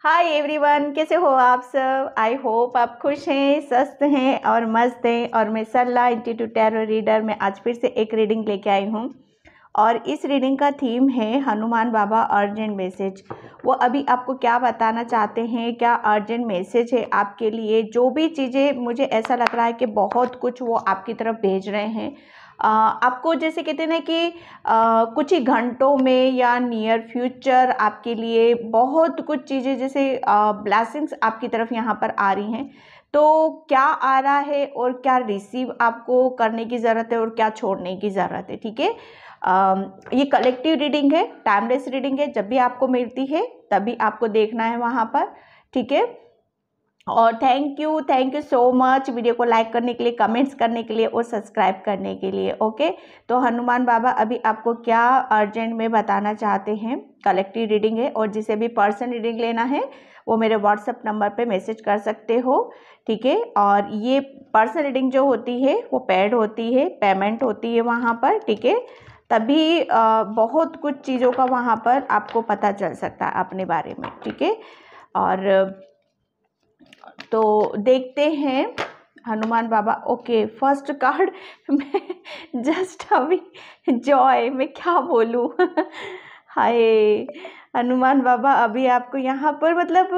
Hi everyone, कैसे हो आप सब। आई होप आप खुश हैं, स्वस्थ हैं और मस्त हैं। और मैं सरला इंस्टीट्यूट टैरो रीडर में आज फिर से एक रीडिंग लेके आई हूँ। और इस रीडिंग का थीम है हनुमान बाबा अर्जेंट मैसेज। वो अभी आपको क्या बताना चाहते हैं, क्या अर्जेंट मैसेज है आपके लिए। जो भी चीज़ें मुझे ऐसा लग रहा है कि बहुत कुछ वो आपकी तरफ भेज रहे हैं। आपको जैसे कहते हैं ना कि कुछ ही घंटों में या नियर फ्यूचर आपके लिए बहुत कुछ चीज़ें जैसे ब्लेसिंग्स आपकी तरफ यहाँ पर आ रही हैं। तो क्या आ रहा है और क्या रिसीव आपको करने की ज़रूरत है और क्या छोड़ने की ज़रूरत है। ठीक है, ये कलेक्टिव रीडिंग है, टाइमलेस रीडिंग है। जब भी आपको मिलती है तभी आपको देखना है वहाँ पर। ठीक है, और thank you so much video को लाइक करने के लिए, कमेंट्स करने के लिए और सब्सक्राइब करने के लिए। ओके, तो हनुमान बाबा अभी आपको क्या अर्जेंट में बताना चाहते हैं। कलेक्टिव रीडिंग है और जिसे भी पर्सन रीडिंग लेना है वो मेरे व्हाट्सएप नंबर पे मैसेज कर सकते हो। ठीक है, और ये पर्सन रीडिंग जो होती है वो पेड होती है, पेमेंट होती है वहाँ पर। ठीक है, तभी बहुत कुछ चीज़ों का वहाँ पर आपको पता चल सकता है अपने बारे में। ठीक है, और तो देखते हैं हनुमान बाबा। ओके, फर्स्ट कार्ड मैं जस्ट अभी जॉय, मैं क्या बोलूँ हाय हनुमान बाबा, अभी आपको यहाँ पर मतलब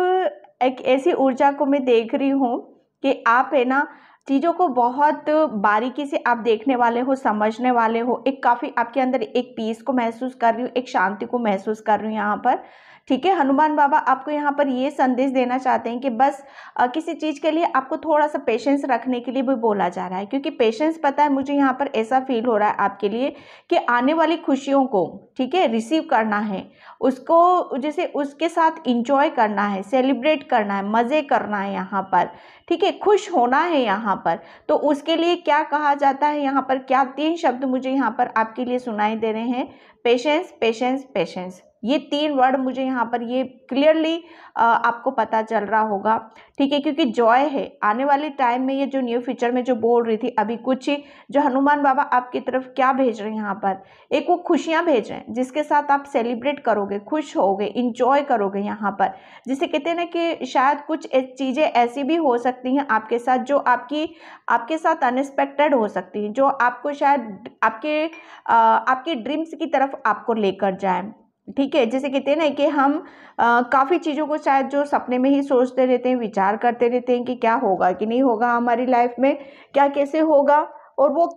एक ऐसी ऊर्जा को मैं देख रही हूँ कि आप है ना चीज़ों को बहुत बारीकी से आप देखने वाले हो, समझने वाले हो। एक काफ़ी आपके अंदर एक पीस को महसूस कर रही हूँ, एक शांति को महसूस कर रही हूँ यहाँ पर। ठीक है, हनुमान बाबा आपको यहाँ पर ये संदेश देना चाहते हैं कि बस किसी चीज़ के लिए आपको थोड़ा सा पेशेंस रखने के लिए भी बोला जा रहा है। क्योंकि पेशेंस, पता है मुझे यहाँ पर ऐसा फील हो रहा है आपके लिए कि आने वाली खुशियों को, ठीक है, रिसीव करना है, उसको जैसे उसके साथ इंजॉय करना है, सेलिब्रेट करना है, मज़े करना है यहाँ पर। ठीक है, खुश होना है यहाँ पर। तो उसके लिए क्या कहा जाता है यहाँ पर, क्या 3 शब्द मुझे यहाँ पर आपके लिए सुनाई दे रहे हैं। पेशेंस, पेशेंस, पेशेंस, ये 3 वर्ड मुझे यहाँ पर ये क्लियरली आपको पता चल रहा होगा। ठीक है, क्योंकि जॉय है आने वाले टाइम में। ये जो न्यू फ्यूचर में जो बोल रही थी अभी कुछ ही, जो हनुमान बाबा आपकी तरफ क्या भेज रहे हैं यहाँ पर, एक वो खुशियाँ भेज रहे हैं जिसके साथ आप सेलिब्रेट करोगे, खुश होगे, इंजॉय करोगे यहाँ पर। जिसे कहते हैं ना कि शायद कुछ चीज़ें ऐसी भी हो सकती हैं आपके साथ जो आपके साथ अनएक्सपेक्टेड हो सकती हैं, जो आपको शायद आपके ड्रीम्स की तरफ आपको लेकर जाए। ठीक है, जैसे कहते हैं ना कि हम काफ़ी चीज़ों को शायद जो सपने में ही सोचते रहते हैं, विचार करते रहते हैं कि क्या होगा कि नहीं होगा हमारी लाइफ में, क्या कैसे होगा और वो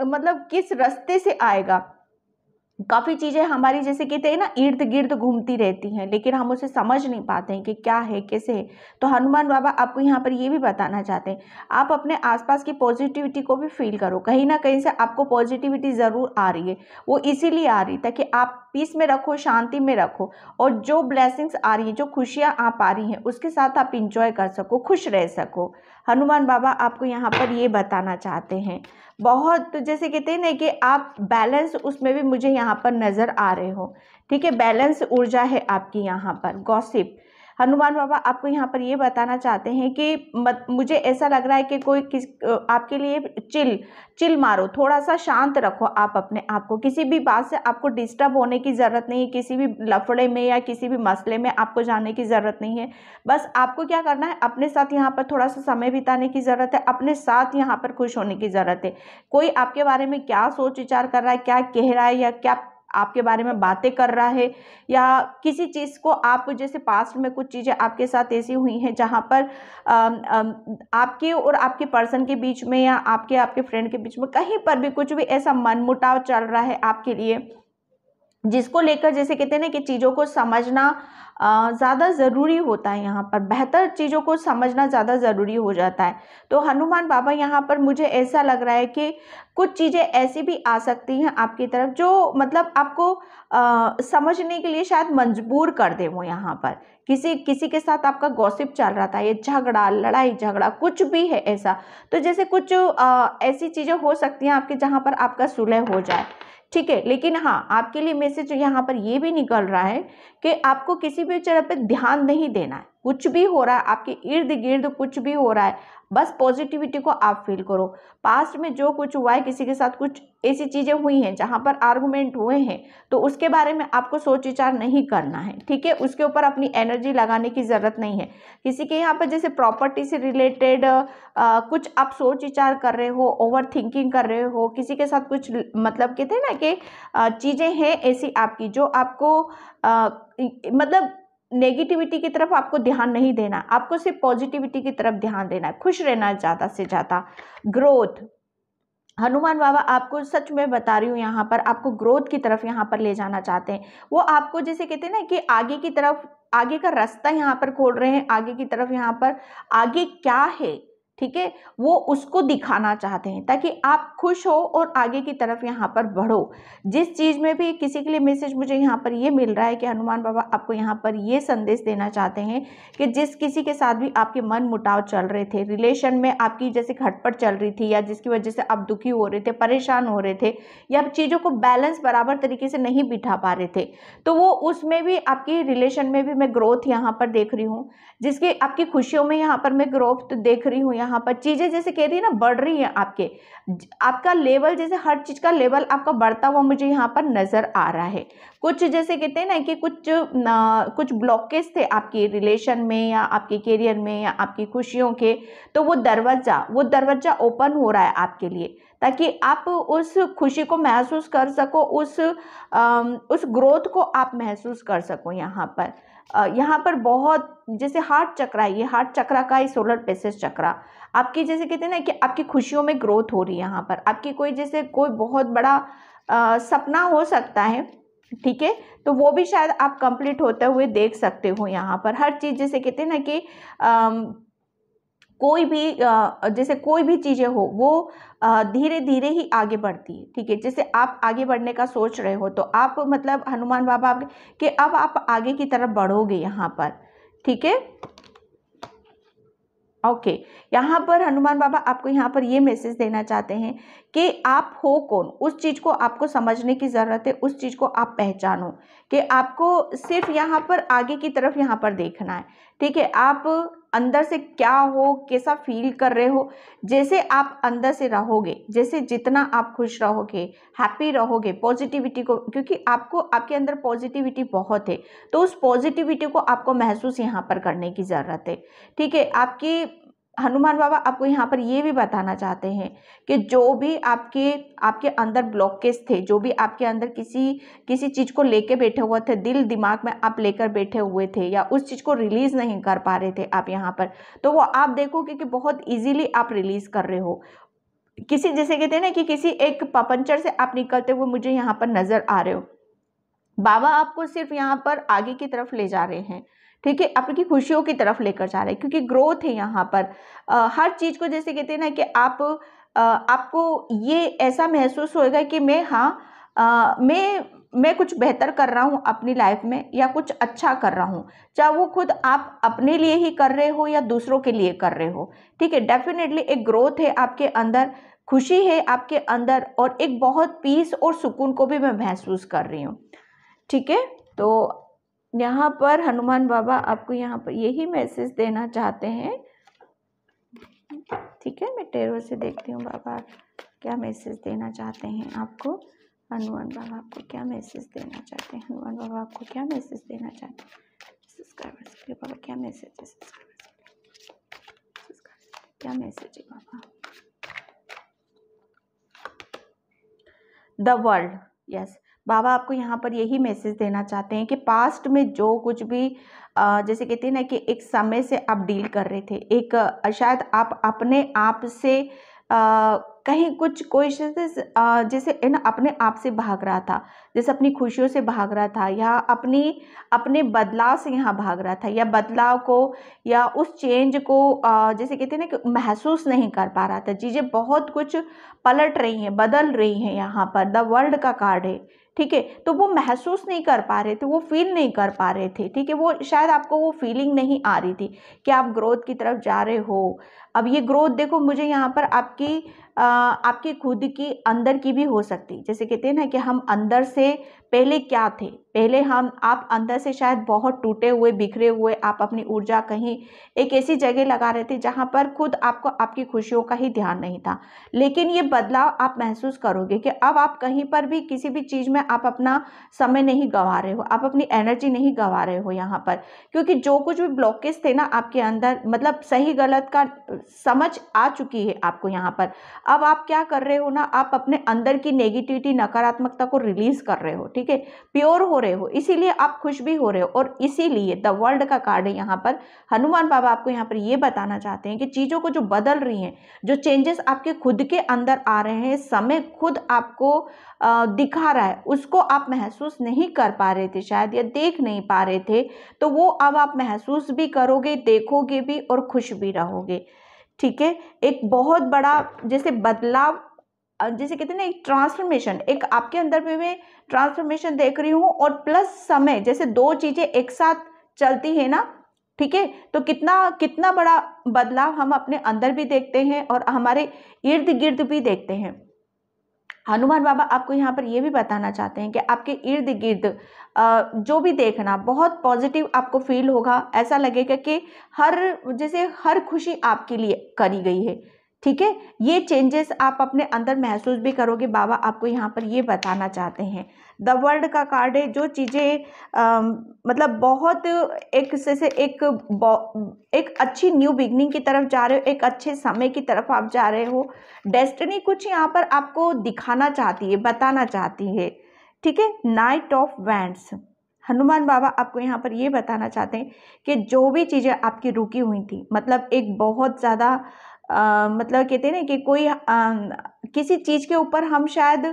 मतलब किस रास्ते से आएगा। काफ़ी चीज़ें हमारी जैसे कहते हैं ना इर्द गिर्द घूमती रहती हैं, लेकिन हम उसे समझ नहीं पाते हैं कि क्या है, कैसे है। तो हनुमान बाबा आपको यहाँ पर ये भी बताना चाहते हैं, आप अपने आसपास की पॉजिटिविटी को भी फील करो। कहीं ना कहीं से आपको पॉजिटिविटी ज़रूर आ रही है, वो इसीलिए आ रही ताकि आप पीस में रखो, शांति में रखो। और जो ब्लेसिंग्स आ रही है, जो खुशियाँ आप आ रही हैं, उसके साथ आप इंजॉय कर सको, खुश रह सको। हनुमान बाबा आपको यहाँ पर ये बताना चाहते हैं। बहुत जैसे कहते हैं ना कि आप बैलेंस, उसमें भी मुझे यहाँ पर नज़र आ रहे हो। ठीक है, बैलेंस ऊर्जा है आपकी यहाँ पर। गॉसिप, हनुमान बाबा आपको यहाँ पर ये बताना चाहते हैं कि मुझे ऐसा लग रहा है कि कोई आपके लिए चिल मारो, थोड़ा सा शांत रखो आप अपने आप को। किसी भी बात से आपको डिस्टर्ब होने की ज़रूरत नहीं है, किसी भी लफड़े में या किसी भी मसले में आपको जाने की ज़रूरत नहीं है। बस आपको क्या करना है, अपने साथ यहाँ पर थोड़ा सा समय बिताने की ज़रूरत है, अपने साथ यहाँ पर खुश होने की ज़रूरत है। कोई आपके बारे में क्या सोच विचार कर रहा है, क्या कह रहा है या क्या आपके बारे में बातें कर रहा है, या किसी चीज़ को आप जैसे पास्ट में कुछ चीज़ें आपके साथ ऐसी हुई हैं जहाँ पर आपके और आपके पर्सन के बीच में या आपके फ्रेंड के बीच में कहीं पर भी कुछ भी ऐसा मनमुटाव चल रहा है आपके लिए, जिसको लेकर जैसे कहते हैं ना कि चीज़ों को समझना ज़्यादा ज़रूरी होता है। यहाँ पर बेहतर चीज़ों को समझना ज़्यादा ज़रूरी हो जाता है। तो हनुमान बाबा यहाँ पर मुझे ऐसा लग रहा है कि कुछ चीज़ें ऐसी भी आ सकती हैं आपकी तरफ जो मतलब आपको समझने के लिए शायद मजबूर कर दे। वो यहाँ पर किसी के साथ आपका गॉसिप चल रहा था, ये झगड़ा, लड़ाई झगड़ा कुछ भी है ऐसा, तो जैसे कुछ ऐसी चीज़ें हो सकती हैं आपके जहाँ पर आपका सुलह हो जाए। ठीक है, लेकिन हाँ, आपके लिए मैसेज यहाँ पर ये भी निकल रहा है कि आपको किसी भी तरह पे ध्यान नहीं देना है। कुछ भी हो रहा है आपके इर्द गिर्द, कुछ भी हो रहा है, बस पॉजिटिविटी को आप फील करो। पास्ट में जो कुछ हुआ है, किसी के साथ कुछ ऐसी चीज़ें हुई हैं जहाँ पर आर्गुमेंट हुए हैं, तो उसके बारे में आपको सोच विचार नहीं करना है, ठीक है। उसके ऊपर अपनी एनर्जी लगाने की ज़रूरत नहीं है। किसी के यहाँ पर जैसे प्रॉपर्टी से रिलेटेड कुछ आप सोच विचार कर रहे हो, ओवर थिंकिंग कर रहे हो, किसी के साथ कुछ मतलब कहते हैं ना कि चीज़ें हैं ऐसी आपकी जो आपको मतलब नेगेटिविटी की तरफ आपको ध्यान नहीं देना, आपको सिर्फ पॉजिटिविटी की तरफ ध्यान देना है, खुश रहना ज़्यादा से ज़्यादा। ग्रोथ, हनुमान बाबा आपको सच में बता रही हूँ, यहाँ पर आपको ग्रोथ की तरफ यहाँ पर ले जाना चाहते हैं। वो आपको जैसे कहते हैं ना कि आगे की तरफ, आगे का रास्ता यहाँ पर खोल रहे हैं, आगे की तरफ यहाँ पर आगे क्या है, ठीक है, वो उसको दिखाना चाहते हैं ताकि आप खुश हो और आगे की तरफ यहाँ पर बढ़ो। जिस चीज़ में भी किसी के लिए मैसेज मुझे यहाँ पर ये मिल रहा है कि हनुमान बाबा आपको यहाँ पर ये संदेश देना चाहते हैं कि जिस किसी के साथ भी आपके मन मुटाव चल रहे थे, रिलेशन में आपकी जैसे खटपट चल रही थी, या जिसकी वजह से आप दुखी हो रहे थे, परेशान हो रहे थे, या चीज़ों को बैलेंस बराबर तरीके से नहीं बिठा पा रहे थे, तो वो उसमें भी आपकी रिलेशन में भी मैं ग्रोथ यहाँ पर देख रही हूँ। जिसकी आपकी खुशियों में यहाँ पर मैं ग्रोथ देख रही हूँ। यहाँ पर चीज़ें जैसे कह रही है ना, बढ़ रही हैं आपके, आपका लेवल, जैसे हर चीज़ का लेवल आपका बढ़ता हुआ मुझे यहाँ पर नज़र आ रहा है। कुछ जैसे कहते हैं ना कि कुछ ब्लॉकेज थे आपकी रिलेशन में या आपके करियर में या आपकी खुशियों के, तो वो दरवाज़ा ओपन हो रहा है आपके लिए, ताकि आप उस खुशी को महसूस कर सको, उस ग्रोथ को आप महसूस कर सको। यहाँ पर बहुत जैसे हार्ट चक्रा है, ये हार्ट चक्रा का ही सोलर प्लेक्सस चक्रा आपकी, जैसे कहते हैं ना कि आपकी खुशियों में ग्रोथ हो रही है। यहाँ पर आपकी कोई बहुत बड़ा सपना हो सकता है, ठीक है, तो वो भी शायद आप कंप्लीट होते हुए देख सकते हो। यहाँ पर हर चीज़ जैसे कहते हैं ना कि जैसे कोई भी चीज़ें हो वो धीरे धीरे ही आगे बढ़ती है, ठीक है। जैसे आप आगे बढ़ने का सोच रहे हो, तो आप मतलब हनुमान बाबा कि अब आप आगे की तरफ बढ़ोगे यहाँ पर, ठीक है। ओके, यहाँ पर हनुमान बाबा आपको यहाँ पर ये मैसेज देना चाहते हैं कि आप हो कौन, उस चीज़ को आपको समझने की ज़रूरत है, उस चीज़ को आप पहचानो कि आपको सिर्फ यहाँ पर आगे की तरफ यहाँ पर देखना है, ठीक है। आप अंदर से क्या हो, कैसा फील कर रहे हो, जैसे आप अंदर से रहोगे, जैसे जितना आप खुश रहोगे, हैप्पी रहोगे, पॉजिटिविटी को, क्योंकि आपके अंदर पॉजिटिविटी बहुत है, तो उस पॉजिटिविटी को आपको महसूस यहाँ पर करने की ज़रूरत है, ठीक है। हनुमान बाबा आपको यहाँ पर ये भी बताना चाहते हैं कि जो भी आपके अंदर ब्लॉकेज थे, जो भी आपके अंदर किसी चीज़ को लेके बैठे हुए थे, दिल दिमाग में आप लेकर बैठे हुए थे, या उस चीज़ को रिलीज़ नहीं कर पा रहे थे आप यहाँ पर, तो वो आप देखोगे कि बहुत ईजीली आप रिलीज़ कर रहे हो। किसी जैसे कहते हैं ना कि किसी एक पपंचर से आप निकलते हुए मुझे यहाँ पर नज़र आ रहे हो। बाबा आपको सिर्फ यहाँ पर आगे की तरफ ले जा रहे हैं, ठीक है, आपकी खुशियों की तरफ लेकर जा रहे हैं, क्योंकि ग्रोथ है यहाँ पर। हर चीज़ को जैसे कहते हैं ना कि आपको ये ऐसा महसूस होएगा कि मैं कुछ बेहतर कर रहा हूँ अपनी लाइफ में, या कुछ अच्छा कर रहा हूँ, चाहे वो खुद आप अपने लिए ही कर रहे हो या दूसरों के लिए कर रहे हो, ठीक है। डेफिनेटली एक ग्रोथ है आपके अंदर, खुशी है आपके अंदर, और एक बहुत पीस और सुकून को भी मैं महसूस कर रही हूँ, ठीक है। तो यहाँ पर हनुमान बाबा आपको यहाँ पर यही मैसेज देना चाहते हैं, ठीक है। मैं टैरो से देखती हूँ बाबा क्या मैसेज देना चाहते हैं आपको। हनुमान बाबा आपको क्या मैसेज देना चाहते हैं, हनुमान बाबा आपको क्या मैसेज देना चाहते हैं, सब्सक्राइबर्स के लिए बाबा क्या मैसेज है, क्या मैसेज है बाबा। द वर्ल्ड, यस, बाबा आपको यहाँ पर यही मैसेज देना चाहते हैं कि पास्ट में जो कुछ भी जैसे कहते हैं ना कि एक समय से आप डील कर रहे थे, एक शायद आप अपने आप से कहीं कोई जैसे है ना अपने आप से भाग रहा था, जैसे अपनी खुशियों से भाग रहा था, या अपने बदलाव से यहाँ भाग रहा था, या बदलाव को या उस चेंज को जैसे कहते हैं ना कि महसूस नहीं कर पा रहा था। चीज़ें बहुत कुछ पलट रही हैं, बदल रही हैं, यहाँ पर द वर्ल्ड का कार्ड है, ठीक है। तो वो महसूस नहीं कर पा रहे थे, वो फील नहीं कर पा रहे थे, ठीक है। वो शायद आपको वो फीलिंग नहीं आ रही थी कि आप ग्रोथ की तरफ जा रहे हो। अब ये ग्रोथ देखो मुझे यहाँ पर आपकी खुद की अंदर की भी हो सकती, जैसे कहते हैं ना कि हम अंदर से पहले क्या थे, पहले आप अंदर से शायद बहुत टूटे हुए, बिखरे हुए, आप अपनी ऊर्जा कहीं एक ऐसी जगह लगा रहे थे जहां पर खुद आपको आपकी खुशियों का ही ध्यान नहीं था। लेकिन ये बदलाव आप महसूस करोगे कि अब आप कहीं पर भी किसी भी चीज़ में आप अपना समय नहीं गंवा रहे हो, आप अपनी एनर्जी नहीं गंवा रहे हो यहाँ पर, क्योंकि जो कुछ भी ब्लॉकेज थे ना आपके अंदर, मतलब सही गलत का समझ आ चुकी है आपको यहाँ पर। अब आप क्या कर रहे हो ना, आप अपने अंदर की नेगेटिविटी, नकारात्मकता को रिलीज कर रहे हो, ठीक है, प्योर हो रहे हो, इसीलिए आप खुश भी हो रहे हो। और इसीलिए द वर्ल्ड का कार्ड है यहाँ पर, हनुमान बाबा आपको यहाँ पर ये बताना चाहते हैं कि चीज़ों को जो बदल रही हैं, जो चेंजेस आपके खुद के अंदर आ रहे हैं, समय खुद आपको दिखा रहा है, उसको आप महसूस नहीं कर पा रहे थे शायद, या देख नहीं पा रहे थे, तो वो अब आप महसूस भी करोगे, देखोगे भी और खुश भी रहोगे, ठीक है। एक बहुत बड़ा जैसे बदलाव, जैसे कहते हैं ना एक ट्रांसफॉर्मेशन, एक आपके अंदर में मैं ट्रांसफॉर्मेशन देख रही हूँ, और प्लस समय, जैसे दो चीजें एक साथ चलती है ना, ठीक है, तो कितना कितना बड़ा बदलाव हम अपने अंदर भी देखते हैं और हमारे इर्द गिर्द भी देखते हैं। हनुमान बाबा आपको यहाँ पर ये भी बताना चाहते हैं कि आपके इर्द गिर्द जो भी देखना बहुत पॉजिटिव आपको फील होगा, ऐसा लगेगा कि जैसे हर खुशी आपके लिए करी गई है, ठीक है। ये चेंजेस आप अपने अंदर महसूस भी करोगे, बाबा आपको यहाँ पर ये बताना चाहते हैं। द वर्ल्ड का कार्ड है, जो चीज़ें मतलब बहुत एक जैसे एक अच्छी न्यू बिगनिंग की तरफ जा रहे हो, एक अच्छे समय की तरफ आप जा रहे हो, डेस्टिनी कुछ यहाँ पर आपको दिखाना चाहती है, बताना चाहती है, ठीक है। नाइट ऑफ वैंड्स, हनुमान बाबा आपको यहाँ पर ये बताना चाहते हैं कि जो भी चीज़ें आपकी रुकी हुई थी, मतलब एक बहुत ज़्यादा मतलब कहते हैं ना कि कोई किसी चीज़ के ऊपर हम शायद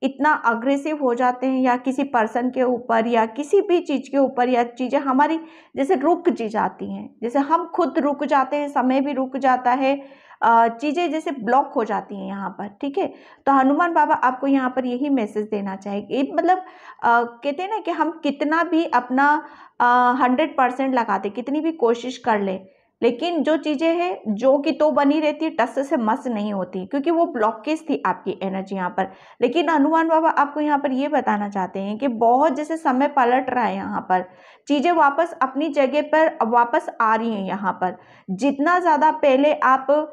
इतना अग्रेसिव हो जाते हैं, या किसी पर्सन के ऊपर, या किसी भी चीज़ के ऊपर, या चीज़ें हमारी जैसे रुक जी जाती हैं, जैसे हम खुद रुक जाते हैं, समय भी रुक जाता है, चीज़ें जैसे ब्लॉक हो जाती हैं यहाँ पर, ठीक है। तो हनुमान बाबा आपको यहाँ पर यही मैसेज देना चाहेंगे, मतलब कहते हैं ना कि हम कितना भी अपना 100% लगाते, कितनी भी कोशिश कर ले, लेकिन जो चीज़ें हैं जो कि तो बनी रहती है, टस से मस नहीं होती, क्योंकि वो ब्लॉकेज थी आपकी एनर्जी यहाँ पर। लेकिन हनुमान बाबा आपको यहाँ पर ये बताना चाहते हैं कि बहुत जैसे समय पलट रहा है यहाँ पर, चीज़ें वापस अपनी जगह पर वापस आ रही हैं यहाँ पर। जितना ज़्यादा पहले आप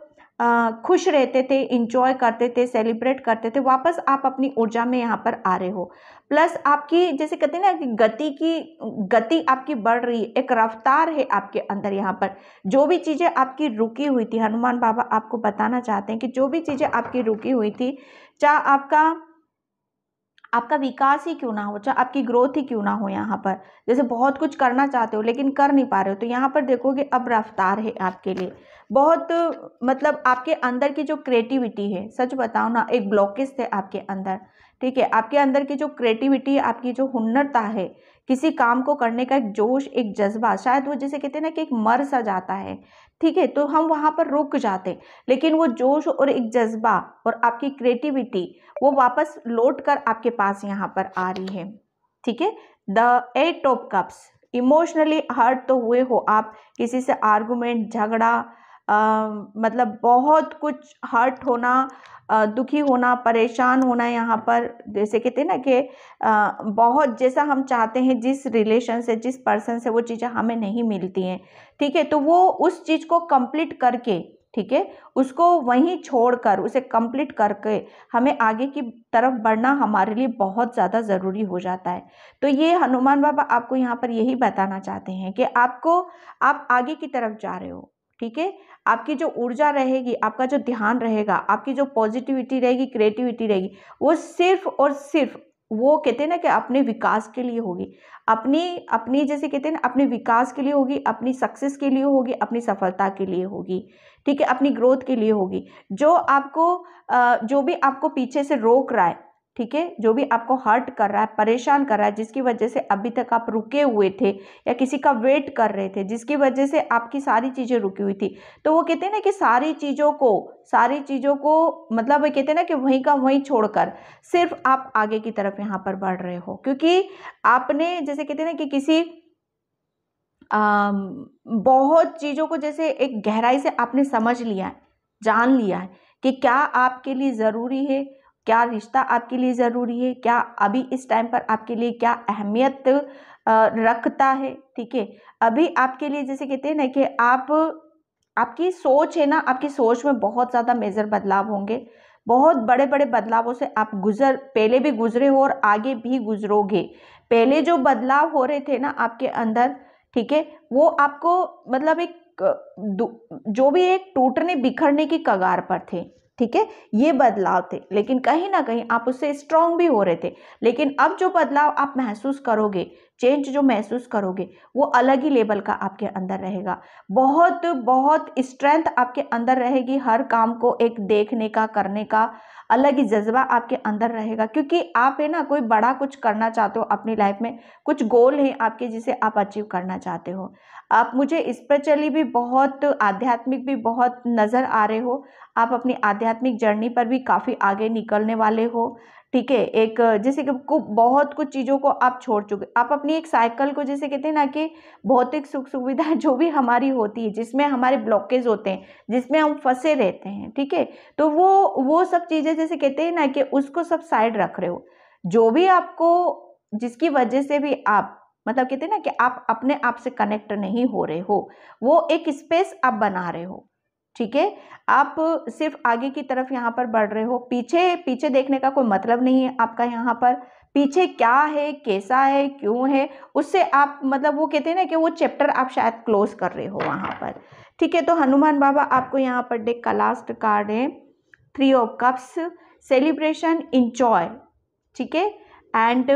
खुश रहते थे, इंजॉय करते थे, सेलिब्रेट करते थे, वापस आप अपनी ऊर्जा में यहाँ पर आ रहे हो। प्लस आपकी जैसे कहते हैं ना कि गति आपकी बढ़ रही है, एक रफ्तार है आपके अंदर यहाँ पर। जो भी चीज़ें आपकी रुकी हुई थी, हनुमान बाबा आपको बताना चाहते हैं कि जो भी चीज़ें आपकी रुकी हुई थी, चाहे आपका विकास ही क्यों ना हो, चाहे आपकी ग्रोथ ही क्यों ना हो, यहाँ पर जैसे बहुत कुछ करना चाहते हो लेकिन कर नहीं पा रहे हो, तो यहाँ पर देखोगे अब रफ्तार है आपके लिए बहुत, मतलब आपके अंदर की जो क्रिएटिविटी है, सच बताओ ना, एक ब्लॉकेज थे आपके अंदर, ठीक है। आपके अंदर की जो क्रिएटिविटी, आपकी जो हुनरता है, किसी काम को करने का एक जोश, एक जज्बा, शायद वो जैसे कहते हैं ना कि एक मर सा जाता है, ठीक है, तो हम वहाँ पर रुक जाते, लेकिन वो जोश और एक जज्बा और आपकी क्रिएटिविटी वो वापस लौट कर आपके पास यहाँ पर आ रही है, ठीक है। The 8 of cups, emotionally hurt तो हुए हो आप, किसी से आर्गुमेंट, झगड़ा, मतलब बहुत कुछ हर्ट होना, दुखी होना, परेशान होना, यहाँ पर जैसे कहते हैं ना कि बहुत जैसा हम चाहते हैं, जिस रिलेशन से, जिस पर्सन से वो चीज़ें हमें नहीं मिलती हैं, ठीक है, तो वो उस चीज़ को कंप्लीट करके, ठीक है, उसको वहीं छोड़कर, उसे कंप्लीट करके हमें आगे की तरफ बढ़ना हमारे लिए बहुत ज़्यादा ज़रूरी हो जाता है। तो ये हनुमान बाबा आपको यहाँ पर यही बताना चाहते हैं कि आप आगे की तरफ जा रहे हो, ठीक है। आपकी जो ऊर्जा रहेगी, आपका जो ध्यान रहेगा, आपकी जो पॉजिटिविटी रहेगी, क्रिएटिविटी रहेगी, वो सिर्फ और सिर्फ वो कहते हैं ना कि अपने विकास के लिए होगी, अपनी अपनी जैसे कहते हैं ना अपने विकास के लिए होगी, अपनी सक्सेस के लिए होगी, अपनी सफलता के लिए होगी, ठीक है, अपनी ग्रोथ के लिए होगी। जो भी आपको पीछे से रोक रहा है, ठीक है, जो भी आपको हर्ट कर रहा है, परेशान कर रहा है, जिसकी वजह से अभी तक आप रुके हुए थे या किसी का वेट कर रहे थे, जिसकी वजह से आपकी सारी चीज़ें रुकी हुई थी, तो वो कहते हैं ना कि सारी चीज़ों को मतलब वो कहते हैं ना कि वहीं का वहीं छोड़कर सिर्फ आप आगे की तरफ यहाँ पर बढ़ रहे हो, क्योंकि आपने जैसे कहते हैं ना कि किसी बहुत चीज़ों को जैसे एक गहराई से आपने समझ लिया है, जान लिया है कि क्या आपके लिए ज़रूरी है क्या रिश्ता आपके लिए ज़रूरी है, क्या अभी इस टाइम पर आपके लिए क्या अहमियत रखता है। ठीक है, अभी आपके लिए जैसे कहते हैं ना कि आपकी सोच है ना, आपकी सोच में बहुत ज़्यादा मेजर बदलाव होंगे। बहुत बड़े बड़े बदलावों से आप पहले भी गुजरे हो और आगे भी गुजरोगे। पहले जो बदलाव हो रहे थे ना आपके अंदर, ठीक है, वो आपको मतलब जो भी एक टूटने बिखरने की कगार पर थे। ठीक है, ये बदलाव थे, लेकिन कहीं ना कहीं आप उससे स्ट्रांग भी हो रहे थे। लेकिन अब जो बदलाव आप महसूस करोगे, चेंज जो महसूस करोगे, वो अलग ही लेवल का आपके अंदर रहेगा। बहुत बहुत स्ट्रेंथ आपके अंदर रहेगी, हर काम को एक देखने का, करने का अलग ही जज्बा आपके अंदर रहेगा, क्योंकि आप है ना कोई बड़ा कुछ करना चाहते हो अपनी लाइफ में, कुछ गोल है आपके जिसे आप अचीव करना चाहते हो। आप मुझे स्पिरिचुअली भी बहुत, आध्यात्मिक भी बहुत नज़र आ रहे हो। आप अपनी आध्यात्मिक जर्नी पर भी काफ़ी आगे निकलने वाले हो। ठीक है, एक जैसे कि बहुत कुछ चीज़ों को आप छोड़ चुके, आप अपनी एक साइकिल को, जैसे कहते हैं ना कि भौतिक सुख सुविधाएं जो भी हमारी होती है, जिसमें हमारे ब्लॉकेज होते हैं, जिसमें हम फंसे रहते हैं, ठीक है, तो वो सब चीज़ें जैसे कहते हैं ना कि उसको सब साइड रख रहे हो। जो भी आपको, जिसकी वजह से भी आप मतलब कहते हैं ना कि आप अपने आप से कनेक्ट नहीं हो रहे हो, वो एक स्पेस आप बना रहे हो। ठीक है, आप सिर्फ आगे की तरफ यहाँ पर बढ़ रहे हो, पीछे पीछे देखने का कोई मतलब नहीं है आपका। यहाँ पर पीछे क्या है, कैसा है, क्यों है, उससे आप मतलब वो कहते हैं ना कि वो चैप्टर आप शायद क्लोज कर रहे हो वहाँ पर। ठीक है, तो हनुमान बाबा आपको यहाँ पर डेक का लास्ट कार्ड है 3 ऑफ कप्स, सेलिब्रेशन, इंजॉय। ठीक है, एंड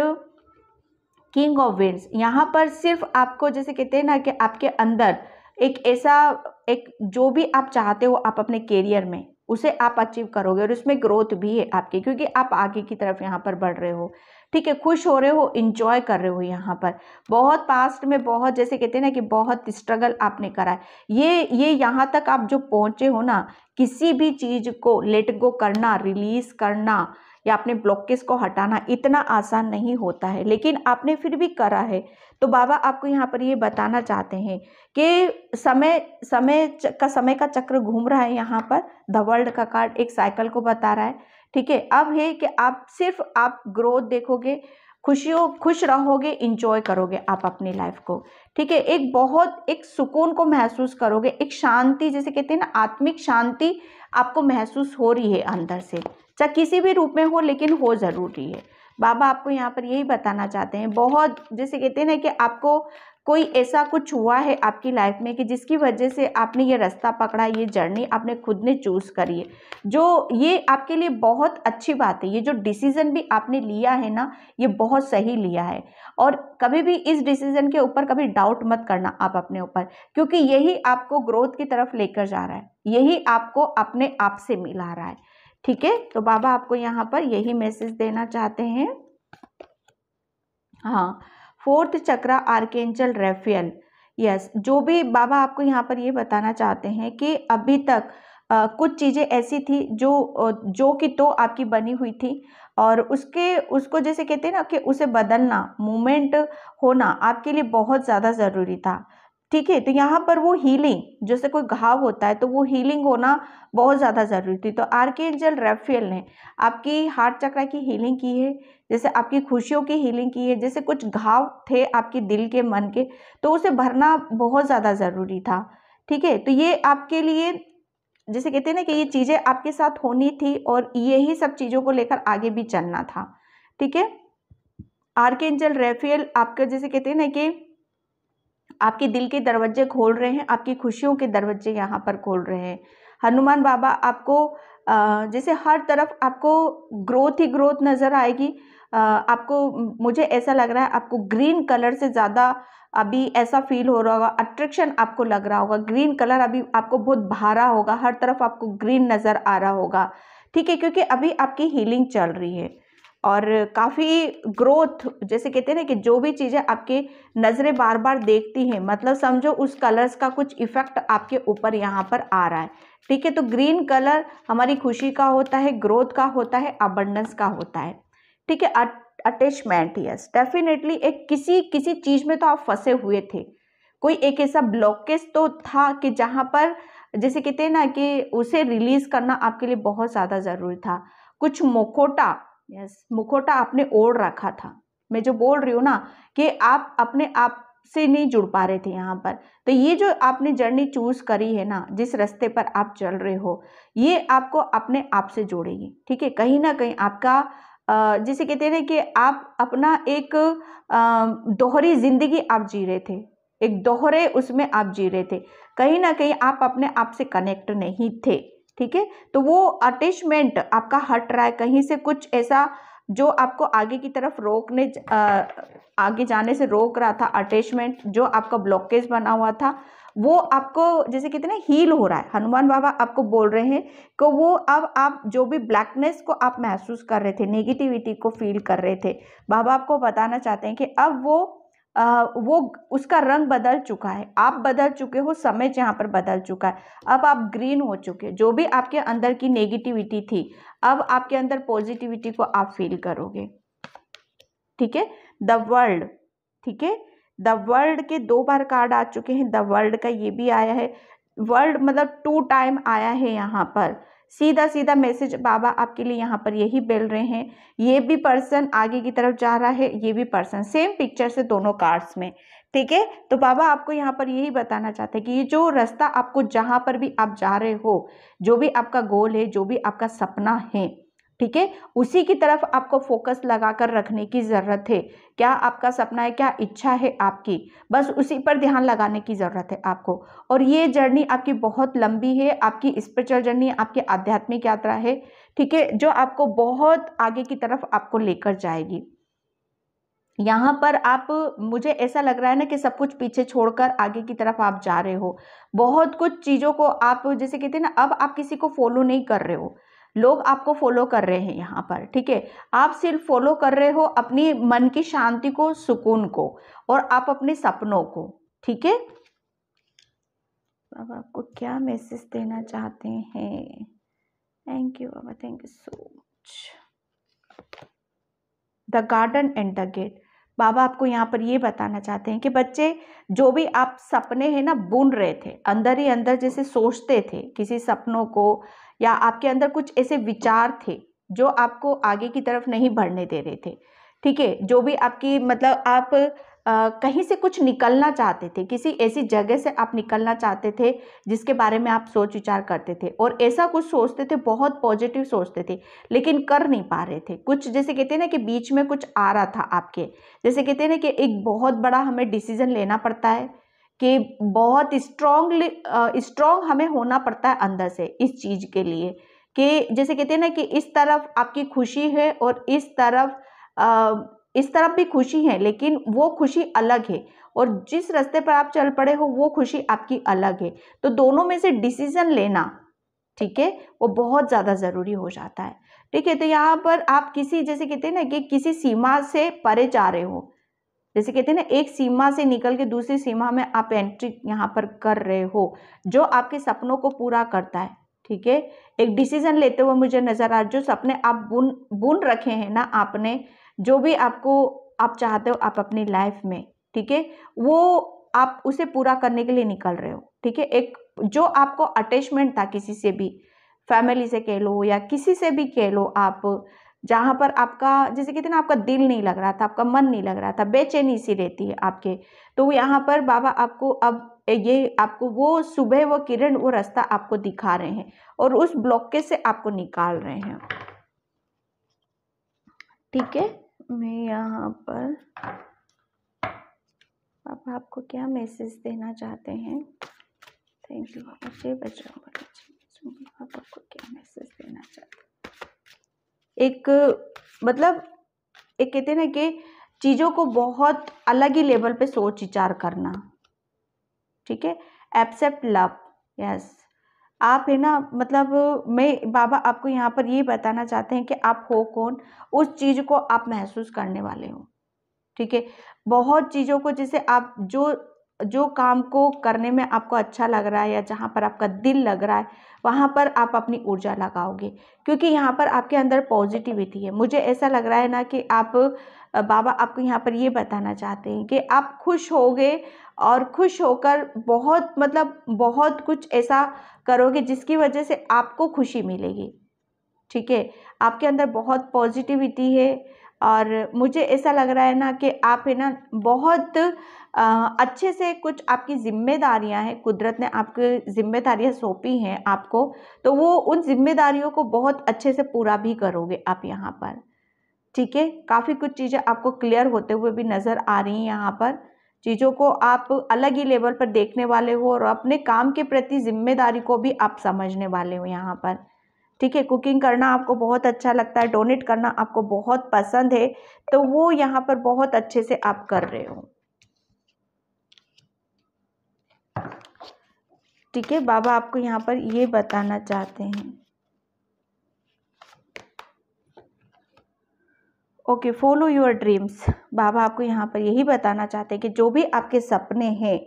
किंग ऑफ विंड्स। यहाँ पर सिर्फ आपको जैसे कहते हैं ना कि आपके अंदर एक ऐसा, एक जो भी आप चाहते हो आप अपने कैरियर में, उसे आप अचीव करोगे और उसमें ग्रोथ भी है आपकी, क्योंकि आप आगे की तरफ यहाँ पर बढ़ रहे हो। ठीक है, खुश हो रहे हो, इंजॉय कर रहे हो यहाँ पर। बहुत पास्ट में बहुत जैसे कहते हैं ना कि बहुत स्ट्रगल आपने करा है, ये यहाँ तक आप जो पहुँचे हो ना, किसी भी चीज़ को लेट गो करना, रिलीज करना या अपने ब्लॉकेज को हटाना इतना आसान नहीं होता है, लेकिन आपने फिर भी करा है। तो बाबा आपको यहाँ पर ये बताना चाहते हैं कि समय का चक्र घूम रहा है। यहाँ पर द वर्ल्ड का कार्ड एक साइकिल को बता रहा है। ठीक है, अब है कि आप ग्रोथ देखोगे, खुश रहोगे, इंजॉय करोगे आप अपनी लाइफ को। ठीक है, एक सुकून को महसूस करोगे, एक शांति, जैसे कहते हैं ना आत्मिक शांति आपको महसूस हो रही है अंदर से, चाहे किसी भी रूप में हो, लेकिन हो जरूरी है। बाबा आपको यहाँ पर यही बताना चाहते हैं, बहुत जैसे कहते हैं ना कि आपको कोई ऐसा कुछ हुआ है आपकी लाइफ में कि जिसकी वजह से आपने ये रास्ता पकड़ा, ये जर्नी आपने खुद ने चूज करी है, जो ये आपके लिए बहुत अच्छी बात है। ये जो डिसीजन भी आपने लिया है ना, ये बहुत सही लिया है। और कभी भी इस डिसीजन के ऊपर कभी डाउट मत करना आप अपने ऊपर, क्योंकि यही आपको ग्रोथ की तरफ लेकर जा रहा है, यही आपको अपने आप से मिला रहा है। ठीक है, तो बाबा आपको यहाँ पर यही मैसेज देना चाहते हैं। हाँ, 4th चक्र आर्केंजल रेफेल। यस, जो भी बाबा आपको यहाँ पर ये बताना चाहते हैं कि अभी तक कुछ चीज़ें ऐसी थी जो कि तो आपकी बनी हुई थी, और उसको जैसे कहते हैं ना कि उसे बदलना, मूवमेंट होना आपके लिए बहुत ज़्यादा ज़रूरी था। ठीक है, तो यहाँ पर वो हीलिंग, जैसे कोई घाव होता है तो वो हीलिंग होना बहुत ज़्यादा ज़रूरी थी। तो आर्केंजल रेफेल ने आपकी हार्ट चक्र की हीलिंग की है, जैसे आपकी खुशियों की हीलिंग की है, जैसे कुछ घाव थे आपके दिल के, मन के, तो उसे भरना बहुत ज़्यादा ज़रूरी था। ठीक है, तो ये आपके लिए जैसे कहते हैं ना कि ये चीज़ें आपके साथ होनी थी और यही सब चीज़ों को लेकर आगे भी चलना था। ठीक है, आर्केंजल रेफेल आपका जैसे कहते हैं ना कि आपके दिल के दरवाजे खोल रहे हैं, आपकी खुशियों के दरवाजे यहाँ पर खोल रहे हैं। हनुमान बाबा आपको जैसे हर तरफ आपको ग्रोथ ही ग्रोथ नज़र आएगी। आपको, मुझे ऐसा लग रहा है आपको ग्रीन कलर से ज़्यादा अभी ऐसा फील हो रहा होगा, अट्रैक्शन आपको लग रहा होगा, ग्रीन कलर अभी आपको बहुत भारा होगा, हर तरफ आपको ग्रीन नज़र आ रहा होगा। ठीक है, क्योंकि अभी आपकी हीलिंग चल रही है और काफ़ी ग्रोथ, जैसे कहते हैं ना कि जो भी चीज़ें आपके नज़रें बार बार देखती हैं, मतलब समझो उस कलर्स का कुछ इफेक्ट आपके ऊपर यहाँ पर आ रहा है। ठीक है, तो ग्रीन कलर हमारी खुशी का होता है, ग्रोथ का होता है, अबंडेंस का होता है। ठीक है, अटैचमेंट, यस डेफिनेटली एक किसी चीज़ में तो आप फंसे हुए थे, कोई एक ऐसा ब्लॉकेज तो था कि जहाँ पर जैसे कहते हैं ना कि उसे रिलीज करना आपके लिए बहुत ज़्यादा ज़रूरी था। कुछ मुखौटा, यस, मुखौटा आपने ओढ़ रखा था। मैं जो बोल रही हूँ ना कि आप अपने आप से नहीं जुड़ पा रहे थे यहाँ पर, तो ये जो आपने जर्नी चूज करी है ना, जिस रास्ते पर आप चल रहे हो, ये आपको अपने आप से जोड़ेगी। ठीक है, कहीं ना कहीं आपका जिसे कहते हैं ना कि आप अपना एक दोहरी जिंदगी आप जी रहे थे, एक दोहरे उसमें आप जी रहे थे, कहीं ना कहीं आप अपने आप से कनेक्ट नहीं थे। ठीक है, तो वो अटैचमेंट आपका हट रहा है कहीं से, कुछ ऐसा जो आपको आगे की तरफ आगे जाने से रोक रहा था, अटैचमेंट जो आपका ब्लॉकेज बना हुआ था, वो आपको जैसे कहते हैं ना हील हो रहा है। हनुमान बाबा आपको बोल रहे हैं कि वो अब आप जो भी ब्लैकनेस को आप महसूस कर रहे थे, नेगेटिविटी को फील कर रहे थे, बाबा आपको बताना चाहते हैं कि अब वो उसका रंग बदल चुका है, आप बदल चुके हो, समय यहाँ पर बदल चुका है, अब आप ग्रीन हो चुके। जो भी आपके अंदर की नेगेटिविटी थी, अब आपके अंदर पॉजिटिविटी को आप फील करोगे। ठीक है, द वर्ल्ड, ठीक है, द वर्ल्ड के 2 बार कार्ड आ चुके हैं, द वर्ल्ड का ये भी आया है, वर्ल्ड मतलब 2 टाइम आया है यहाँ पर। सीधा सीधा मैसेज बाबा आपके लिए यहाँ पर यही बोल रहे हैं, ये भी पर्सन आगे की तरफ जा रहा है, ये भी पर्सन, सेम पिक्चर से दोनों कार्ड्स में। ठीक है, तो बाबा आपको यहाँ पर यही बताना चाहते हैं कि ये जो रास्ता आपको, जहाँ पर भी आप जा रहे हो, जो भी आपका गोल है, जो भी आपका सपना है, ठीक है, उसी की तरफ आपको फोकस लगाकर रखने की ज़रूरत है। क्या आपका सपना है, क्या इच्छा है आपकी, बस उसी पर ध्यान लगाने की ज़रूरत है आपको। और ये जर्नी आपकी बहुत लंबी है, आपकी स्पिरिचुअल जर्नी, आपकी आध्यात्मिक यात्रा है। ठीक है, जो आपको बहुत आगे की तरफ आपको लेकर जाएगी। यहाँ पर आप, मुझे ऐसा लग रहा है ना कि सब कुछ पीछे छोड़कर आगे की तरफ आप जा रहे हो। बहुत कुछ चीज़ों को आप, जैसे कहते हैं ना, अब आप किसी को फॉलो नहीं कर रहे हो, लोग आपको फॉलो कर रहे हैं यहाँ पर। ठीक है, आप सिर्फ फॉलो कर रहे हो अपनी मन की शांति को, सुकून को, और आप अपने सपनों को। ठीक है, अब आपको क्या मैसेज देना चाहते हैं? थैंक यू बाबा, thank you so much. The garden and the gate, बाबा आपको यहाँ पर ये बताना चाहते हैं कि बच्चे, जो भी आप सपने हैं ना बुन रहे थे, अंदर ही अंदर जैसे सोचते थे किसी सपनों को, या आपके अंदर कुछ ऐसे विचार थे जो आपको आगे की तरफ नहीं बढ़ने दे रहे थे। ठीक है, जो भी आपकी, मतलब आप कहीं से कुछ निकलना चाहते थे, किसी ऐसी जगह से आप निकलना चाहते थे जिसके बारे में आप सोच विचार करते थे, और ऐसा कुछ सोचते थे, बहुत पॉजिटिव सोचते थे, लेकिन कर नहीं पा रहे थे। कुछ जैसे कहते हैं ना कि बीच में कुछ आ रहा था आपके, जैसे कहते हैं ना कि एक बहुत बड़ा हमें डिसीजन लेना पड़ता है, कि बहुत स्ट्रॉन्ग हमें होना पड़ता है अंदर से इस चीज़ के लिए, कि जैसे कहते हैं ना कि इस तरफ आपकी खुशी है और इस तरफ भी खुशी है, लेकिन वो खुशी अलग है, और जिस रास्ते पर आप चल पड़े हो वो खुशी आपकी अलग है। तो दोनों में से डिसीजन लेना, ठीक है, वो बहुत ज़्यादा ज़रूरी हो जाता है। ठीक है, तो यहाँ पर आप किसी, जैसे कहते हैं ना कि किसी सीमा से परे जा रहे हो, जैसे कहते हैं ना, एक सीमा से निकल के दूसरी सीमा में आप एंट्री यहाँ पर कर रहे हो, जो आपके सपनों को पूरा करता है। ठीक है, एक डिसीजन लेते हुए मुझे नजर आ, जो सपने आप बुन रखे हैं ना आपने, जो भी आप चाहते हो आप अपनी लाइफ में, ठीक है, वो आप उसे पूरा करने के लिए निकल रहे हो। ठीक है, एक जो आपको अटैचमेंट था किसी से भी, फैमिली से कह लो या किसी से भी कह लो, आप जहाँ पर आपका, जैसे कहते हैं ना, आपका दिल नहीं लग रहा था, आपका मन नहीं लग रहा था, बेचैनी सी रहती है आपके, तो यहाँ पर बाबा आपको अब ये आपको वो सुबह, वो किरण, वो रास्ता आपको दिखा रहे हैं, और उस ब्लॉकेज से आपको निकाल रहे हैं। ठीक है, मैं यहाँ पर अब आपको क्या मैसेज देना चाहते हैं? थैंक यू बाबा, जय बजरंग, आप आपको क्या मैसेज देना चाहते हैं? मतलब एक कहते हैं ना कि चीज़ों को बहुत अलग ही लेवल पे सोच विचार करना। ठीक है, एक्सेप्ट लव, यस, आप है ना, मतलब मैं, बाबा आपको यहाँ पर ये बताना चाहते हैं कि आप हो कौन, उस चीज़ को आप महसूस करने वाले हो। ठीक है, बहुत चीज़ों को, जैसे आप जो काम को करने में आपको अच्छा लग रहा है, या जहाँ पर आपका दिल लग रहा है, वहाँ पर आप अपनी ऊर्जा लगाओगे, क्योंकि यहाँ पर आपके अंदर पॉजिटिविटी है। मुझे ऐसा लग रहा है ना कि बाबा आपको यहाँ पर ये बताना चाहते हैं कि आप खुश होगे, और खुश होकर बहुत, मतलब बहुत कुछ ऐसा करोगे जिसकी वजह से आपको खुशी मिलेगी। ठीक है, आपके अंदर बहुत पॉजिटिविटी है और मुझे ऐसा लग रहा है ना कि आप है ना बहुत अच्छे से कुछ आपकी जिम्मेदारियां हैं, कुदरत ने आपकी जिम्मेदारियां सौंपी हैं आपको, तो वो उन जिम्मेदारियों को बहुत अच्छे से पूरा भी करोगे आप यहाँ पर। ठीक है, काफ़ी कुछ चीज़ें आपको क्लियर होते हुए भी नज़र आ रही हैं यहाँ पर। चीज़ों को आप अलग ही लेवल पर देखने वाले हो और अपने काम के प्रति जिम्मेदारी को भी आप समझने वाले हो यहाँ पर। ठीक है, कुकिंग करना आपको बहुत अच्छा लगता है, डोनेट करना आपको बहुत पसंद है, तो वो यहाँ पर बहुत अच्छे से आप कर रहे हो। ठीक है, बाबा आपको यहाँ पर ये बताना चाहते हैं, ओके, फॉलो योर ड्रीम्स। बाबा आपको यहाँ पर यही बताना चाहते हैं कि जो भी आपके सपने हैं,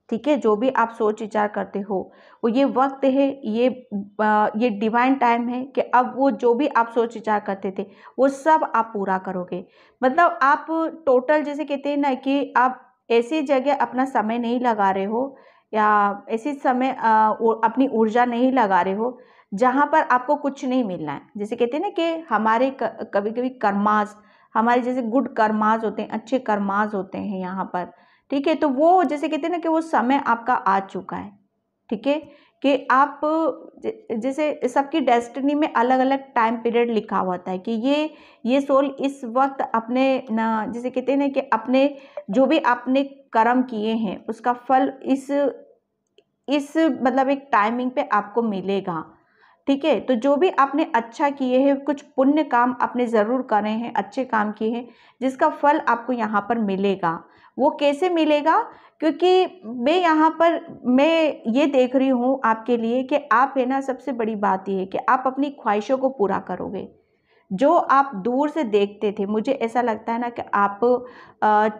ठीक है, जो भी आप सोच विचार करते हो, वो ये वक्त है, ये डिवाइन टाइम है कि अब वो जो भी आप सोच विचार करते थे वो सब आप पूरा करोगे। मतलब आप टोटल जैसे कहते हैं ना कि आप ऐसी जगह अपना समय नहीं लगा रहे हो या ऐसी समय अपनी ऊर्जा नहीं लगा रहे हो जहाँ पर आपको कुछ नहीं मिलना है। जैसे कहते हैं ना कि हमारे कभी कभी कर्मास, हमारे जैसे गुड कर्मास होते हैं, अच्छे कर्मास होते हैं यहाँ पर। ठीक है, तो वो जैसे कहते हैं ना कि वो समय आपका आ चुका है। ठीक है, कि आप जैसे सबकी डेस्टिनी में अलग अलग टाइम पीरियड लिखा होता है कि ये सोल इस वक्त अपने ना जैसे कहते हैं ना कि अपने जो भी आपने कर्म किए हैं उसका फल इस मतलब एक टाइमिंग पे आपको मिलेगा। ठीक है, तो जो भी आपने अच्छा किए हैं, कुछ पुण्य काम आपने ज़रूर करे हैं, अच्छे काम किए हैं, जिसका फल आपको यहाँ पर मिलेगा। वो कैसे मिलेगा? क्योंकि मैं ये देख रही हूँ आपके लिए कि आप है ना, सबसे बड़ी बात ये है कि आप अपनी ख्वाहिशों को पूरा करोगे। जो आप दूर से देखते थे, मुझे ऐसा लगता है ना कि आप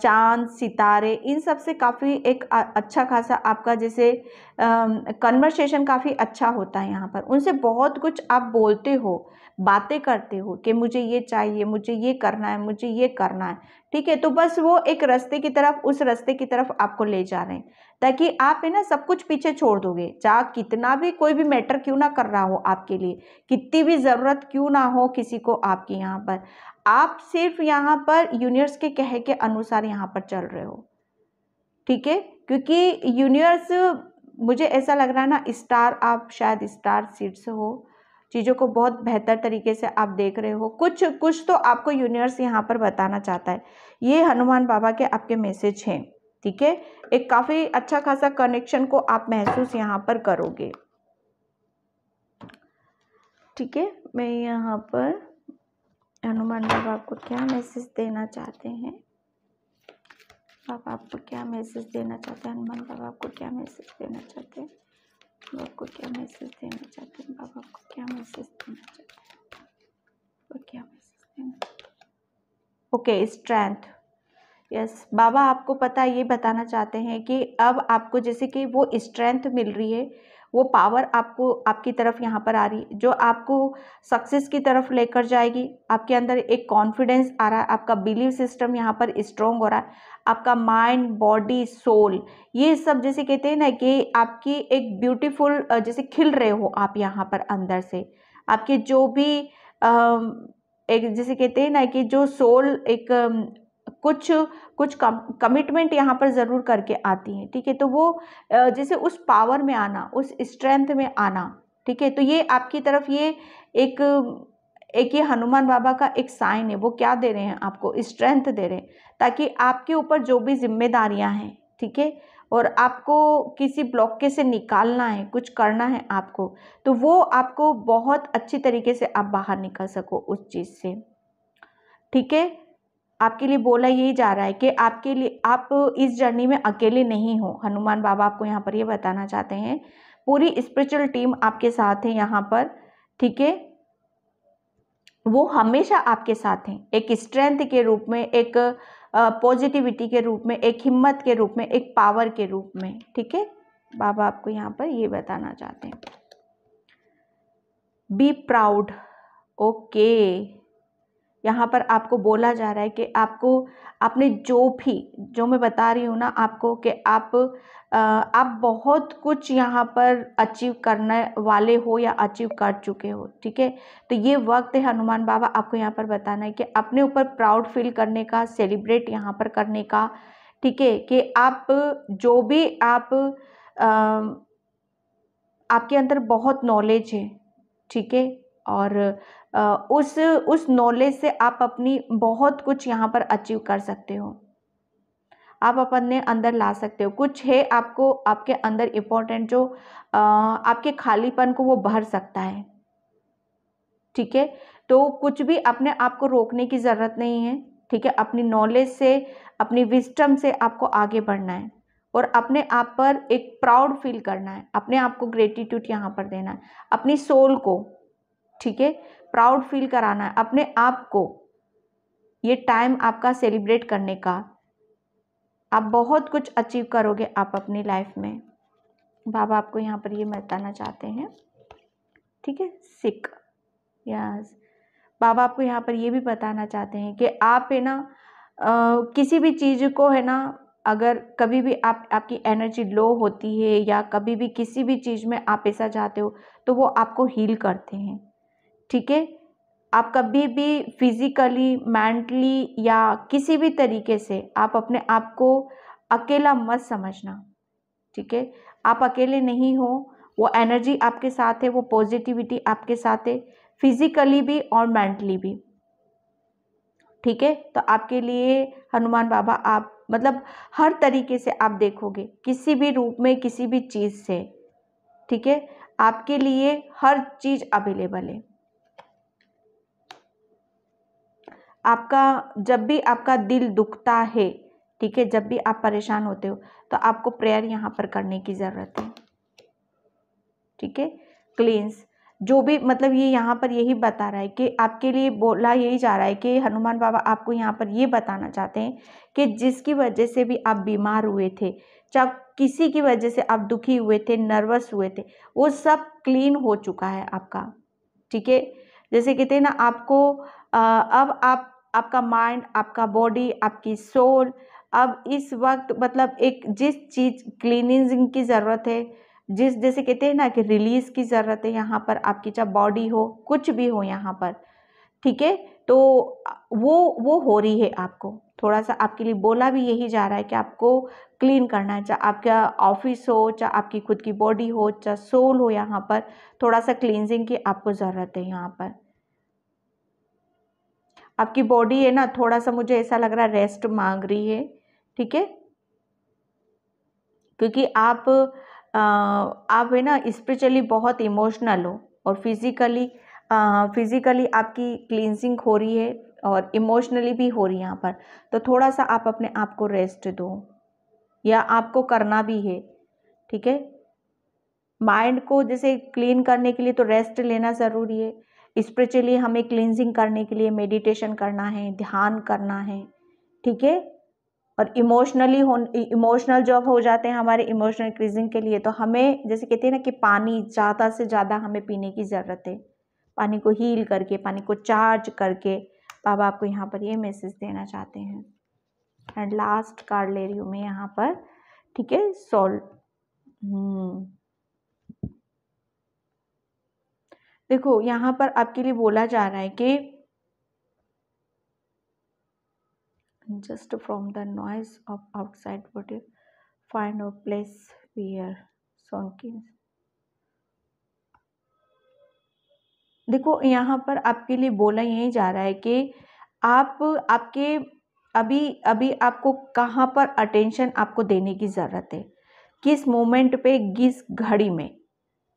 चाँद, सितारे इन सब से काफ़ी एक अच्छा खासा आपका जैसे कन्वर्सेशन काफ़ी अच्छा होता है यहाँ पर। उनसे बहुत कुछ आप बोलते हो, बातें करते हो कि मुझे ये चाहिए, मुझे ये करना है, मुझे ये करना है। ठीक है, तो बस वो एक रास्ते की तरफ, उस रास्ते की तरफ आपको ले जा रहे हैं ताकि आप है ना सब कुछ पीछे छोड़ दोगे। चाहे कितना भी कोई भी मैटर क्यों ना कर रहा हो आपके लिए, कितनी भी ज़रूरत क्यों ना हो किसी को आपकी यहाँ पर, आप सिर्फ यहाँ पर यूनिवर्स के कहे के अनुसार यहाँ पर चल रहे हो। ठीक है, क्योंकि यूनिवर्स, मुझे ऐसा लग रहा है ना, स्टार, आप शायद स्टार सीड्स हो, चीज़ों को बहुत बेहतर तरीके से आप देख रहे हो। कुछ कुछ तो आपको यूनिवर्स यहाँ पर बताना चाहता है। ये हनुमान बाबा के आपके मैसेज हैं। ठीक है, एक काफ़ी अच्छा खासा कनेक्शन को आप महसूस यहाँ पर करोगे। ठीक है, मैं यहाँ पर हनुमान बाबा आपको क्या मैसेज देना चाहते हैं, बाबा आपको क्या मैसेज देना चाहते हैं, हनुमान बाबा आपको क्या मैसेज देना चाहते हैं, बाबा आपको क्या मैसेज देना चाहते हैं, बाबा आपको क्या मैसेज देना चाहते हैं, बाबा क्या मैसेज देना। Okay, strength. यस, बाबा आपको पता है, ये बताना चाहते हैं कि अब आपको जैसे कि वो स्ट्रेंथ मिल रही है, वो पावर आपको आपकी तरफ यहाँ पर आ रही है, जो आपको सक्सेस की तरफ लेकर जाएगी। आपके अंदर एक कॉन्फिडेंस आ रहा है, आपका बिलीव सिस्टम यहाँ पर स्ट्रॉन्ग हो रहा है, आपका माइंड, बॉडी, सोल, ये सब जैसे कहते हैं ना कि आपकी एक ब्यूटीफुल जैसे खिल रहे हो आप यहाँ पर अंदर से। आपके जो भी एक जैसे कहते हैं ना कि जो सोल एक कुछ कुछ कमिटमेंट यहाँ पर ज़रूर करके आती हैं। ठीक है, तो वो जैसे उस पावर में आना, उस स्ट्रेंथ में आना। ठीक है, तो ये आपकी तरफ ये एक ये हनुमान बाबा का एक साइन है। वो क्या दे रहे हैं आपको? स्ट्रेंथ दे रहे हैं ताकि आपके ऊपर जो भी जिम्मेदारियां हैं, ठीक है, और आपको किसी ब्लॉके से निकालना है, कुछ करना है आपको, तो वो आपको बहुत अच्छी तरीके से आप बाहर निकल सको उस चीज़ से। ठीक है, आपके लिए बोला यही जा रहा है कि आपके लिए, आप इस जर्नी में अकेले नहीं हो। हनुमान बाबा आपको यहाँ पर ये बताना चाहते हैं, पूरी स्पिरिचुअल टीम आपके साथ है यहाँ पर। ठीक है, वो हमेशा आपके साथ हैं, एक स्ट्रेंथ के रूप में, एक पॉजिटिविटी के रूप में, एक हिम्मत के रूप में, एक पावर के रूप में। ठीक है, बाबा आपको यहाँ पर ये बताना चाहते हैं, बी प्राउड। ओके, यहाँ पर आपको बोला जा रहा है कि आपको आपने जो मैं बता रही हूँ ना आपको कि आप बहुत कुछ यहाँ पर अचीव करने वाले हो या अचीव कर चुके हो, ठीक है। तो ये वक्त है हनुमान बाबा आपको यहाँ पर बताना है कि अपने ऊपर प्राउड फील करने का, सेलिब्रेट यहाँ पर करने का, ठीक है। कि आप जो भी आपके अंदर बहुत नॉलेज है, ठीक है। और उस नॉलेज से आप अपनी बहुत कुछ यहाँ पर अचीव कर सकते हो, आप अपने अंदर ला सकते हो। कुछ है आपको आपके अंदर इम्पोर्टेंट जो आपके खालीपन को वो भर सकता है, ठीक है। तो कुछ भी अपने आप को रोकने की ज़रूरत नहीं है, ठीक है। अपनी नॉलेज से, अपनी विजडम से आपको आगे बढ़ना है और अपने आप पर एक प्राउड फील करना है, अपने आप को ग्रेटिट्यूड यहाँ पर देना है, अपनी सोल को, ठीक है, प्राउड फील कराना है अपने आप को। ये टाइम आपका सेलिब्रेट करने का, आप बहुत कुछ अचीव करोगे आप अपनी लाइफ में। बाबा आपको यहाँ पर ये बताना चाहते हैं, ठीक है। सिक यस, बाबा आपको यहाँ पर ये भी बताना चाहते हैं कि आप है ना किसी भी चीज़ को है ना, अगर कभी भी आपकी एनर्जी लो होती है या कभी भी किसी भी चीज़ में आप ऐसा चाहते हो तो वो आपको हील करते हैं, ठीक है। आप कभी भी फिजिकली, मेंटली या किसी भी तरीके से आप अपने आप को अकेला मत समझना, ठीक है। आप अकेले नहीं हो, वो एनर्जी आपके साथ है, वो पॉजिटिविटी आपके साथ है, फिजिकली भी और मेंटली भी, ठीक है। तो आपके लिए हनुमान बाबा आप मतलब हर तरीके से आप देखोगे, किसी भी रूप में, किसी भी चीज़ से, ठीक है। आपके लिए हर चीज़ अवेलेबल है। आपका जब भी आपका दिल दुखता है, ठीक है, जब भी आप परेशान होते हो तो आपको प्रेयर यहाँ पर करने की ज़रूरत है, ठीक है। क्लींस जो भी मतलब ये यहाँ पर यही बता रहा है कि आपके लिए बोला यही जा रहा है कि हनुमान बाबा आपको यहाँ पर ये बताना चाहते हैं कि जिसकी वजह से भी आप बीमार हुए थे, चाहे किसी की वजह से आप दुखी हुए थे, नर्वस हुए थे, वो सब क्लीन हो चुका है आपका, ठीक है। जैसे कहते हैं ना आपको अब आपका माइंड, आपका बॉडी, आपकी सोल अब इस वक्त मतलब एक जिस चीज़ क्लीनिंग की ज़रूरत है, जैसे कहते हैं ना कि रिलीज़ की ज़रूरत है यहाँ पर आपकी, चाहे बॉडी हो, कुछ भी हो यहाँ पर, ठीक है। तो वो हो रही है आपको, थोड़ा सा आपके लिए बोला भी यही जा रहा है कि आपको क्लीन करना है, चाहे आपका ऑफिस हो, चाहे आपकी खुद की बॉडी हो, चाहे सोल हो, यहाँ पर थोड़ा सा क्लींजिंग की आपको ज़रूरत है। यहाँ पर आपकी बॉडी है ना, थोड़ा सा मुझे ऐसा लग रहा है रेस्ट मांग रही है, ठीक है। क्योंकि आप है ना स्पिरिचुअली बहुत इमोशनल हो और फिजिकली आपकी क्लींजिंग हो रही है और इमोशनली भी हो रही है यहाँ पर। तो थोड़ा सा आप अपने आप को रेस्ट दो, या आपको करना भी है, ठीक है। माइंड को जैसे क्लीन करने के लिए तो रेस्ट लेना ज़रूरी है, स्पिरिचुअली हमें क्लींजिंग करने के लिए मेडिटेशन करना है, ध्यान करना है, ठीक है। और इमोशनल जब हो जाते हैं हमारे इमोशनल क्लींजिंग के लिए, तो हमें जैसे कहते हैं ना कि पानी ज़्यादा से ज़्यादा हमें पीने की ज़रूरत है, पानी को हील करके, पानी को चार्ज करके। बाबा आपको यहाँ पर ये मैसेज देना चाहते हैं। एंड लास्ट कार्ड ले रही हूँ मैं यहाँ पर, ठीक है। सोल देखो यहाँ पर आपके लिए बोला जा रहा है कि just from the noise of outside would you find a place where Sonkins। देखो यहाँ पर आपके लिए बोला यही जा रहा है कि आपके अभी आपको कहाँ पर अटेंशन आपको देने की ज़रूरत है, किस मोमेंट पे, किस घड़ी में,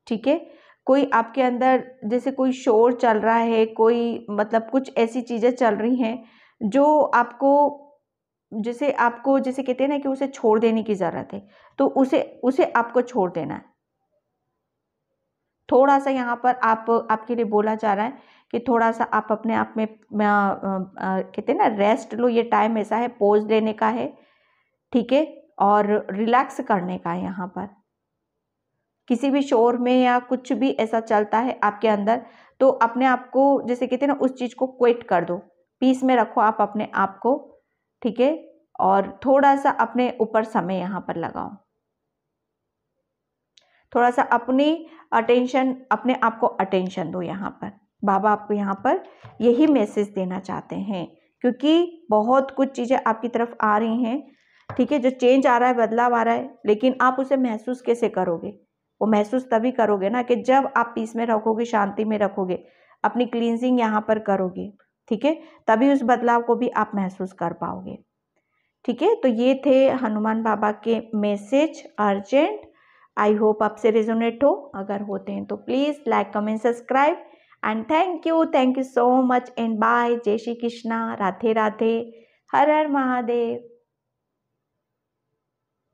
ठीक है। कोई आपके अंदर जैसे कोई शोर चल रहा है, कोई मतलब कुछ ऐसी चीज़ें चल रही हैं जो आपको जैसे कहते हैं ना कि उसे छोड़ देने की ज़रूरत है, तो उसे आपको छोड़ देना है। थोड़ा सा यहाँ पर आपके लिए बोला जा रहा है कि थोड़ा सा आप अपने आप में कहते हैं ना रेस्ट लो, ये टाइम ऐसा है पॉज लेने का है, ठीक है, और रिलैक्स करने का है। यहाँ पर किसी भी शोर में या कुछ भी ऐसा चलता है आपके अंदर, तो अपने आप को जैसे कहते हैं ना उस चीज़ को क्विट कर दो, पीस में रखो आप अपने आप को, ठीक है। और थोड़ा सा अपने ऊपर समय यहाँ पर लगाओ, थोड़ा सा अपनी अटेंशन, अपने आप को अटेंशन दो। यहाँ पर बाबा आपको यहाँ पर यही मैसेज देना चाहते हैं, क्योंकि बहुत कुछ चीज़ें आपकी तरफ आ रही हैं, ठीक है। जो चेंज आ रहा है, बदलाव आ रहा है, लेकिन आप उसे महसूस कैसे करोगे? वो महसूस तभी करोगे ना कि जब आप पीस में रखोगे, शांति में रखोगे, अपनी क्लींजिंग यहाँ पर करोगे, ठीक है। तभी उस बदलाव को भी आप महसूस कर पाओगे, ठीक है। तो ये थे हनुमान बाबा के मैसेज अर्जेंट। आई होप आपसे रेजोनेट हो। अगर होते हैं तो please like, comment, subscribe and thank you so much and bye. जय श्री कृष्णा, राधे राधे, हर हर महादेव।